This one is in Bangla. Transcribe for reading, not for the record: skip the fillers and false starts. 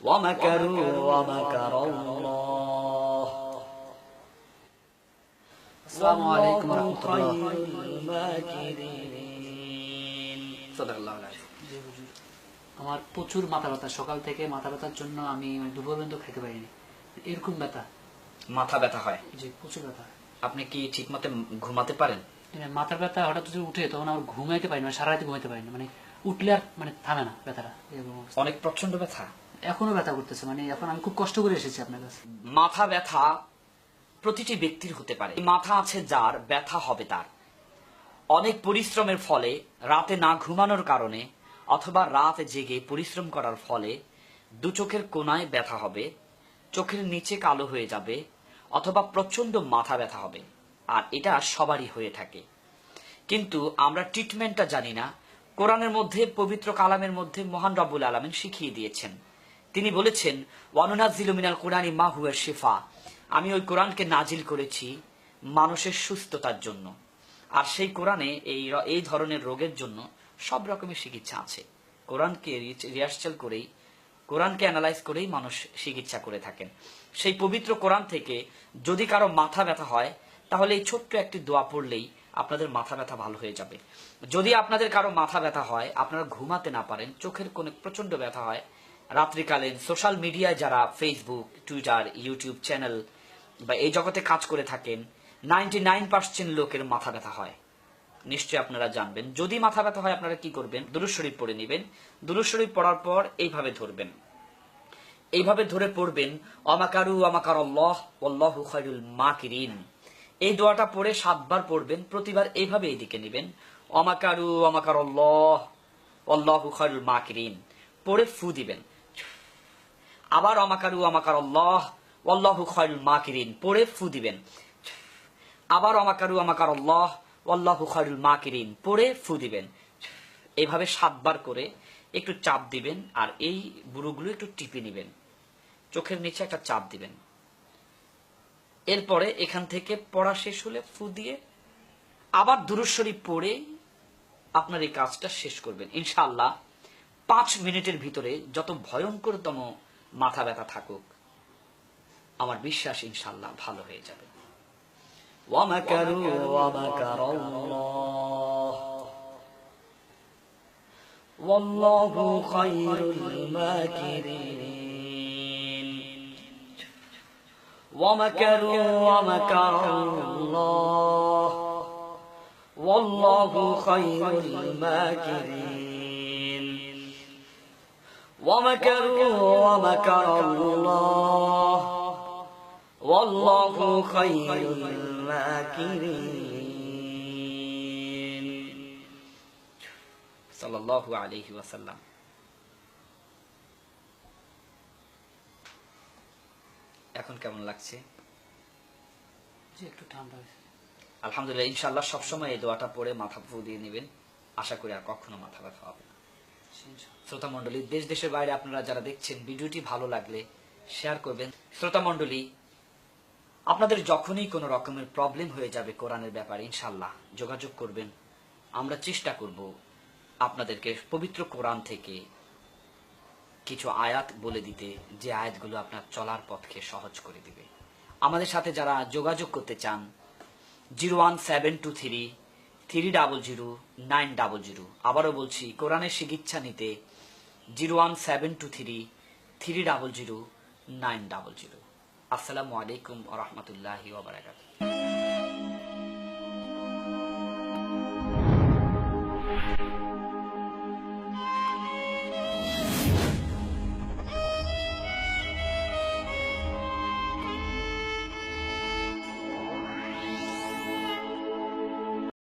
ومكروا ومكر الله আসসালামু আলাইকুম ওয়া والله রাহমাতুল্লাহ। خير الماكرين صدق الله العظيم জি হুজুর, আমার প্রচুর মাথা ব্যথা, সকাল থেকে মাথা ব্যথার জন্য আমি দুপুর পর্যন্ত খেতে পারিনি। এরকম ব্যথা, মাথা ব্যথা হয়, জি প্রচুর ব্যথা। আপনি কি ঠিকমতো ঘুমাতে পারেন? মাথার ব্যথা হঠাৎ যদি উঠে তখন আমার ঘুমাইতে পারি না, সারা রাতে ঘুমাইতে পারি না, মানে উঠলে আর মানে থামে না ব্যথাটা, এরকম অবস্থা। অনেক প্রচন্ড ব্যথা, এখনো ব্যথা করতেছে, মানে এখন আমি খুব কষ্ট করে এসেছি আপনার কাছে। মাথা ব্যথা প্রতিটি ব্যক্তির হতে পারে। মাথা আছে যার, ব্যথা হবে তার। অনেক পরিশ্রমের ফলে, রাতে না ঘুমানোর কারণে অথবা রাত জেগে পরিশ্রম করার ফলে দু চোখের কোনায় ব্যথা হবে, চোখের নিচে কালো হয়ে যাবে, অথবা প্রচন্ড মাথা ব্যথা হবে। আর এটা সবারই হয়ে থাকে, কিন্তু আমরা ট্রিটমেন্টটা জানি না। কোরআনের মধ্যে, পবিত্র কালামের মধ্যে মহান রব্বুল আলামিন শিখিয়ে দিয়েছেন। তিনি বলেছেন, ওয়ানুনাজ্জিলু মিনাল কুরআনি মা হুয়া শিফা, আমি ওই কোরআনকে নাজিল করেছি মানুষের সুস্থতার জন্য। আর সেই কোরআনে এই ধরনের রোগের জন্য সব রকমের চিকিৎসা আছে। কোরআনকে রিহার্সাল করেই, কোরআনকে অ্যানালাইজ করেই মানুষ চিকিৎসা করে থাকেন। সেই পবিত্র কোরআন থেকে যদি কারো মাথা ব্যথা হয়, তাহলে এই ছোট্ট একটি দোয়া পড়লেই আপনাদের মাথা ব্যথা ভালো হয়ে যাবে। যদি আপনাদের কারো মাথা ব্যথা হয়, আপনারা ঘুমাতে না পারেন, চোখের কোণে প্রচন্ড ব্যথা হয়, রাত্রিকালীন সোশ্যাল মিডিয়ায় যারা ফেসবুক, টুইটার, ইউটিউব চ্যানেল বা এই জগতে কাজ করে থাকেন, 99% লোকের মাথা ব্যথা হয়। নিশ্চয়ই আপনারা জানবেন। যদি মাথা ব্যথা হয়, আপনারা কি করবেন? দুরূদ শরীফ পড়ে নেবেন। দুরূদ শরীফ পড়ার পর এইভাবে ধরবেন, এইভাবে ধরে পড়বেন, অমাকারু অমাকারাল্লাহ ওয়াল্লাহু খায়রুল মাকিরিন। এই দোয়াটা পড়ে 7 বার পড়বেন, প্রতিবার এইভাবে এইদিকে নেবেন, অমাকারু অমাকারাল্লাহ ওয়াল্লাহু খায়রুল মাকিরিন, পড়ে ফু দিবেন। আবার অমাকারু অমাকারাল্লাহ ওয়াল্লাহু খায়রুল মাকিরিন, পড়ে ফু দিবেন। আবার অমাকারু অমাকারাল্লাহ ওয়াল্লাহু খায়রুল মাকিরিন, পড়ে ফু দিবেন। এইভাবে 7 বার করে একটু চাপ দিবেন, আর এই বুড়োগুলো একটু টিপে নেবেন, চোখের নিচে একটা চাপ দিবেন। এরপরে এখান থেকে পড়া শেষ হলে ফু দিয়ে আবার দুরূদ শরীফ পড়ে আপনার এই কাজটা শেষ করবেন। ইনশাআল্লাহ 5 মিনিটের ভিতরে যত ভয়ঙ্করতম মাথা ব্যথা থাকুক, আমার বিশ্বাস ইনশাআল্লাহ ভালো হয়ে যাবে। ومكروا ومكر الله والله خير الماكرين ومكروا ومكر الله والله خير الماكرين ومكروا ومكر الله والله خير الماكرين সাল্লাল্লাহু আলাইহি ওয়াসাল্লাম। এখন কেমন লাগছে? জি একটু ঠান্ডা হয়েছে। আলহামদুলিল্লাহ। ইনশাআল্লাহ সবসময় এই দোয়াটা পড়ে মাথা ফু দিয়ে নেবেন, আশা করি আর কখনো মাথা ব্যথা হবে না। শ্রোতা মণ্ডলী, দেশ দেশের বাইরে আপনারা যারা দেখছেন, ভিডিওটি ভালো লাগলে শেয়ার করবেন। শ্রোতা মণ্ডলী, আপনাদের যখনই কোনো রকমের প্রবলেম হয়ে যাবে কোরআনের ব্যাপারে, ইনশাআল্লাহ যোগাযোগ করবেন। আমরা চেষ্টা করব আপনাদেরকে পবিত্র কোরআন থেকে কিছু আয়াত বলে দিতে, যে আয়াতগুলো আপনার চলার পথকে সহজ করে দিবে। আমাদের সাথে যারা যোগাযোগ করতে চান, 01723 আবারও বলছি, কোরআনের চিকিৎসা নিতে 01723 300 900। আসসালামু আলাইকুম ওয়া রাহমাতুল্লাহি ওয়া বারাকাতুহু।